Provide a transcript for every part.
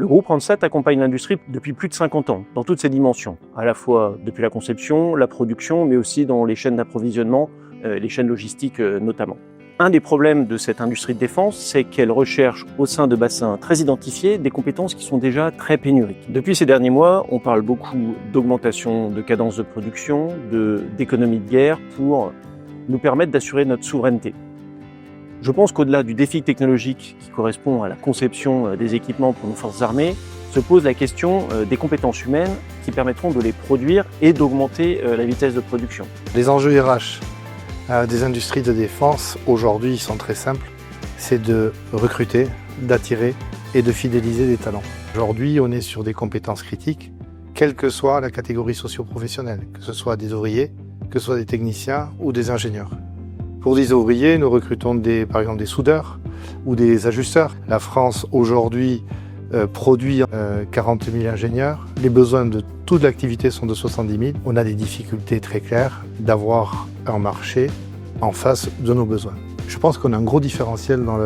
Le groupe Randstad accompagne l'industrie depuis plus de 50 ans, dans toutes ses dimensions, à la fois depuis la conception, la production, mais aussi dans les chaînes d'approvisionnement, les chaînes logistiques notamment. Un des problèmes de cette industrie de défense, c'est qu'elle recherche au sein de bassins très identifiés des compétences qui sont déjà très pénuriques. Depuis ces derniers mois, on parle beaucoup d'augmentation de cadence de production, d'économie de guerre pour nous permettre d'assurer notre souveraineté. Je pense qu'au-delà du défi technologique qui correspond à la conception des équipements pour nos forces armées, se pose la question des compétences humaines qui permettront de les produire et d'augmenter la vitesse de production. Les enjeux RH des industries de défense, aujourd'hui, ils sont très simples. C'est de recruter, d'attirer et de fidéliser des talents. Aujourd'hui, on est sur des compétences critiques, quelle que soit la catégorie socio-professionnelle, que ce soit des ouvriers, que ce soit des techniciens ou des ingénieurs. Pour des ouvriers, nous recrutons par exemple des soudeurs ou des ajusteurs. La France, aujourd'hui, produit 40 000 ingénieurs. Les besoins de toute l'activité sont de 70 000. On a des difficultés très claires d'avoir un marché en face de nos besoins. Je pense qu'on a un gros différentiel dans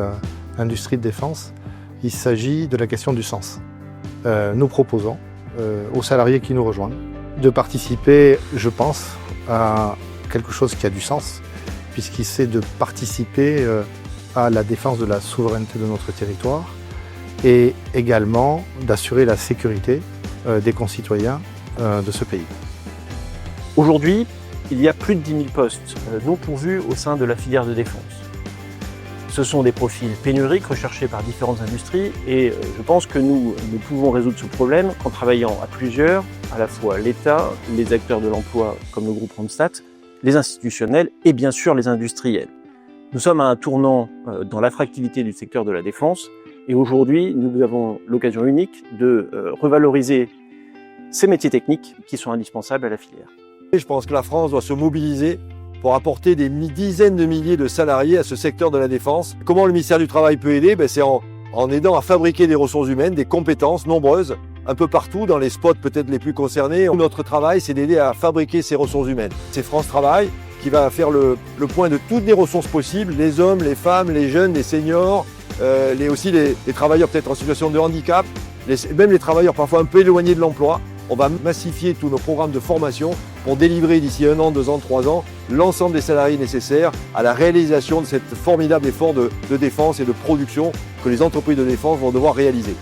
l'industrie de défense. Il s'agit de la question du sens. Nous proposons aux salariés qui nous rejoignent de participer, je pense, à quelque chose qui a du sens, puisqu'il c'est de participer à la défense de la souveraineté de notre territoire et également d'assurer la sécurité des concitoyens de ce pays. Aujourd'hui, il y a plus de 10 000 postes non pourvus au sein de la filière de défense. Ce sont des profils pénuriques recherchés par différentes industries et je pense que nous pouvons résoudre ce problème en travaillant à plusieurs, à la fois l'État, les acteurs de l'emploi comme le groupe Randstad, les institutionnels et bien sûr les industriels. Nous sommes à un tournant dans l'attractivité du secteur de la défense et aujourd'hui nous avons l'occasion unique de revaloriser ces métiers techniques qui sont indispensables à la filière. Je pense que la France doit se mobiliser pour apporter des dizaines de milliers de salariés à ce secteur de la défense. Comment le ministère du Travail peut aider? C'est en aidant à fabriquer des ressources humaines, des compétences nombreuses, un peu partout, dans les spots peut-être les plus concernés. Notre travail, c'est d'aider à fabriquer ces ressources humaines. C'est France Travail qui va faire le point de toutes les ressources possibles, les hommes, les femmes, les jeunes, les seniors, aussi les travailleurs peut-être en situation de handicap, même les travailleurs parfois un peu éloignés de l'emploi. On va massifier tous nos programmes de formation pour délivrer d'ici 1 an, 2 ans, 3 ans l'ensemble des salariés nécessaires à la réalisation de cet formidable effort de défense et de production que les entreprises de défense vont devoir réaliser.